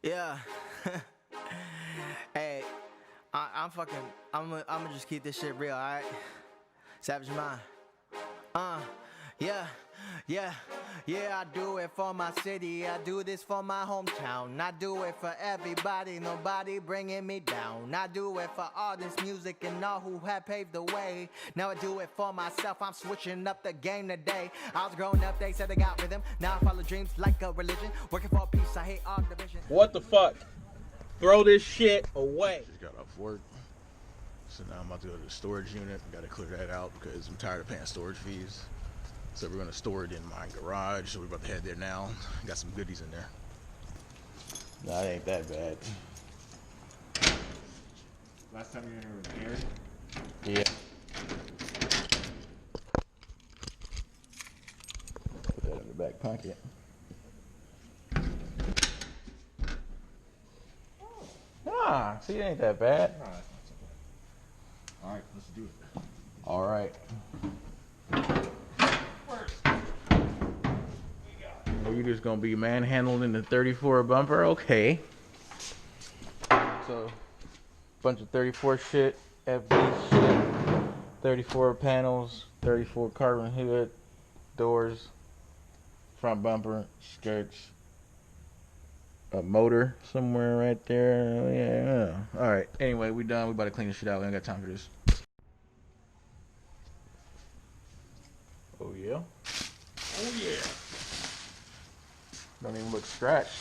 Yeah. Hey, I'm gonna just keep this shit real, alright? Savage Mind. Yeah, I do it for my city, I do this for my hometown. I do it for everybody, nobody bringing me down. I do it for all this music and all who have paved the way. Now I do it for myself, I'm switching up the game today. I was growing up, they said I got rhythm. Now I follow dreams like a religion. Working for peace, I hate all division. What the fuck? Throw this shit away. Just got off work. So now I'm about to go to the storage unit. Got to clear that out because I'm tired of paying storage fees. So we're going to store it in my garage. So we're about to head there now. Got some goodies in there. Nah, it ain't that bad. Last time you were repaired? Yeah. Put that in the back pocket. Ah, see, it ain't that bad. Alright, let's do it. All right. You're just gonna be manhandling the 34 bumper, okay? So, bunch of 34 shit, FD shit, 34 panels, 34 carbon hood, doors, front bumper, skirts, a motor somewhere right there. Yeah. All right. Anyway, we done. We about to clean this shit out. We ain't got time for this. Oh yeah. Oh yeah. Don't even look scratched.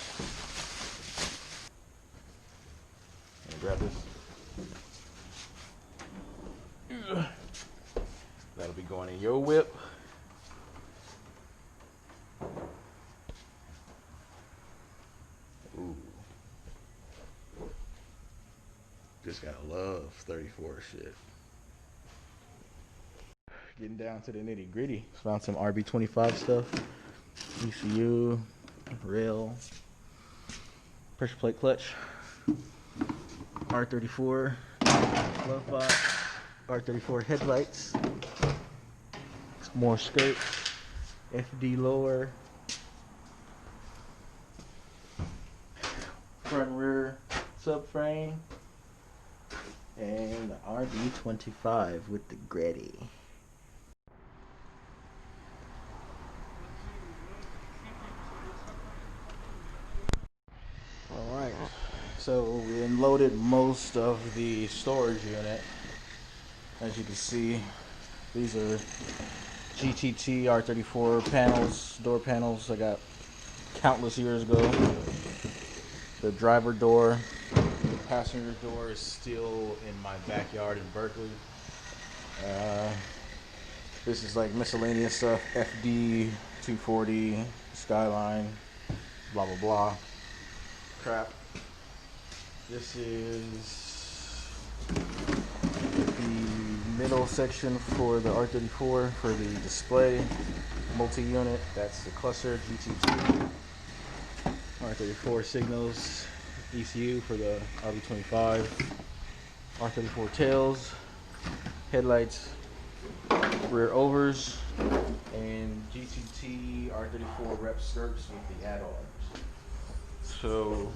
Let me grab this. Ugh. That'll be going in your whip. Ooh. Just gotta love 34 shit. Getting down to the nitty gritty. Found some RB25 stuff. ECU, rail, pressure plate clutch, R34 glove box, R34 headlights, some more skirts, FD lower, front and rear subframe, and the RB25 with the gritty. Alright, so we unloaded most of the storage unit. As you can see, these are GTT R34 panels, door panels I got countless years ago. The driver door, the passenger door is still in my backyard in Berkeley. This is like miscellaneous stuff, FD, 240, Skyline, blah blah blah. Crap. This is the middle section for the R34 for the display multi-unit. That's the cluster GTT. R34 signals, ECU for the RB25. R34 tails, headlights, rear overs, and GTT R34 rep skirts with the add-ons. So,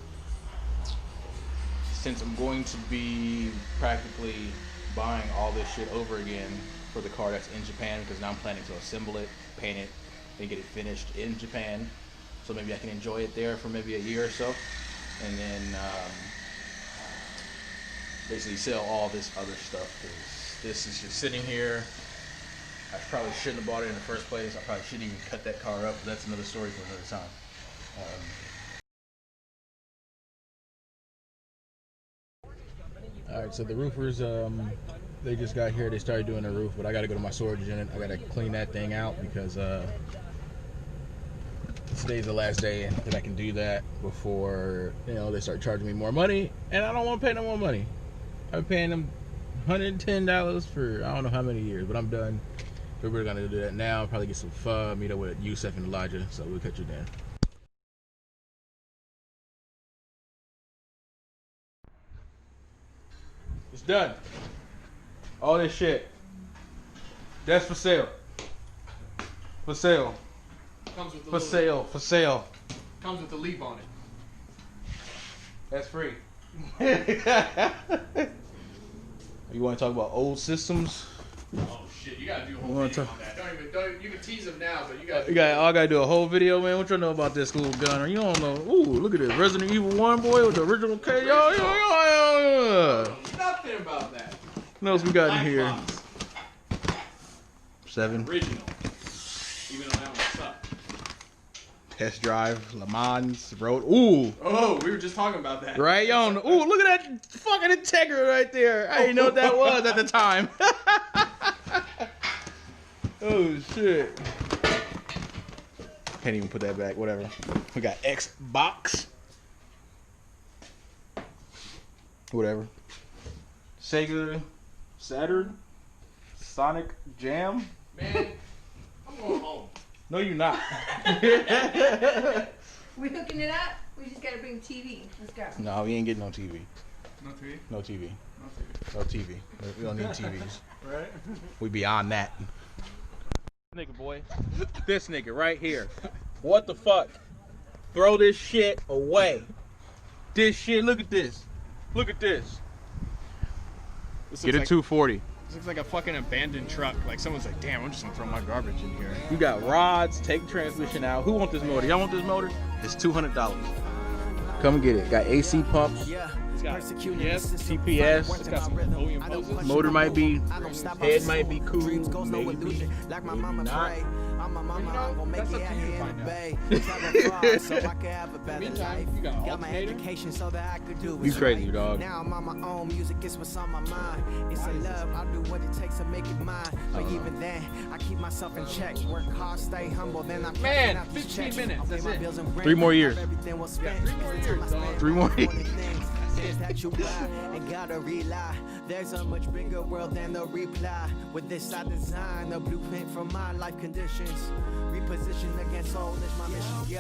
since I'm going to be practically buying all this shit over again for the car that's in Japan, because now I'm planning to assemble it, paint it, and get it finished in Japan, so maybe I can enjoy it there for maybe a year or so, and then basically sell all this other stuff, because this is just sitting here. I probably shouldn't have bought it in the first place. I probably shouldn't even cut that car up, but that's another story for another time. Alright, so the roofers, they just got here. They started doing the roof, but I got to go to my storage unit. I got to clean that thing out because today's the last day that I can do that before, they start charging me more money, and I don't want to pay no more money. I've been paying them $110 for I don't know how many years, but I'm done. We're going to do that now. Probably get some pho, meet up with Yusef and Elijah, so we'll cut you down. It's done. All this shit. That's for sale. For sale. Comes with the For sale. For sale. Comes with the leaf on it. That's free. You want to talk about old systems? Oh shit, you gotta do a You whole wanna video talk- on that. Don't you can tease them now, but you gotta. I gotta do a whole video, man. What you know about this school gunner? You don't know. Ooh, look at this. Resident Evil 1, boy, with the original K. Yo. Nothing about that. What else we got in Black here? box, 7. original. Even though that one sucked. Test drive, Le Mans, road. Ooh. Oh, we were just talking about that. Right, y'all. Ooh, look at that fucking Integra right there. I didn't know what that was at the time. Oh, shit. Can't even put that back. Whatever. We got Xbox. Whatever. Sega Saturn. Sonic Jam. Man, I'm going home. No, you're not. We hooking it up? We just gotta bring TV. Let's go. No, we ain't getting no TV. No TV? No TV. No TV. No TV. We don't need TVs. Right? We beyond that. Nigga, boy. This nigga right here. What the fuck? Throw this shit away. This shit, look at this. Look at this. Get a 240. This looks like a fucking abandoned truck. Like someone's like, damn, I'm just gonna throw my garbage in here. You got rods, take transmission out. Who want this motor? Y'all want this motor? It's $200. Come and get it. Got AC pumps. It's got TPS. It's got some William Moses. Motor might be, head might be cool, maybe. Like my Maybe mama not. pray. I'm a mama, I'm gonna make that's it up out to you here to in the find bay. Travel far so I can have a better Meantime, life. you got an Got my alternator? education so that I could do You what's crazy, right. dog. Now I'm on my own, music is what's on my mind. It's a love, I'll do what it takes to make it mine. But even then, I keep myself in check. Work hard, stay humble, then I'm Man, out these 15 checks. minutes, I'll pay that's my it. bills and rent. 3 more years. Everything was spent. 3 more years, dog. 3 more years. Is that you lie and gotta rely. There's a much bigger world than the reply. With this I design a blueprint for my life conditions. Reposition against all is my mission. Yeah.